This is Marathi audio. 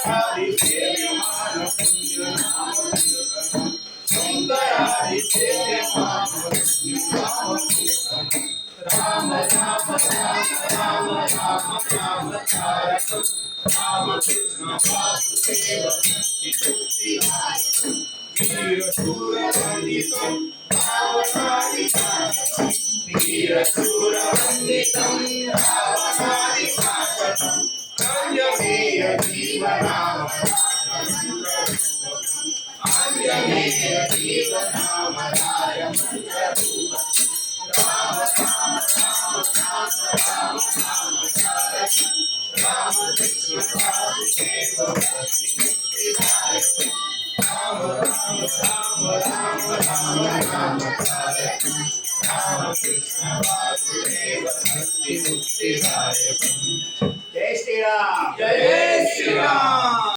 शंकरारी सेव्यमान पुण्यनाम कीर्तनम् शंकरारी सेव्यमान पुण्यनाम कीर्तनम् राम राम राम राम राम राम तारकम् राम कृष्ण वासुदेव भक्ति मुक्तिदायकम् वीर शूर वंदितम् रावणादिनाशकम् वीर शूर वंदितम् रावणादिनाशकम् आंजनेय जीवनाम आंजनेय जीवनामराय मंत्ररूपम् राम राम राम राम राम राम तारकम् राम कृष्ण वासुदेव भक्ति मुक्तिदायकम् राम राम राम राम राम राम तारकम् राम कृष्ण वासुदेव भक्ति मुक्तिदायकम् जय श्री राम जय श्री राम।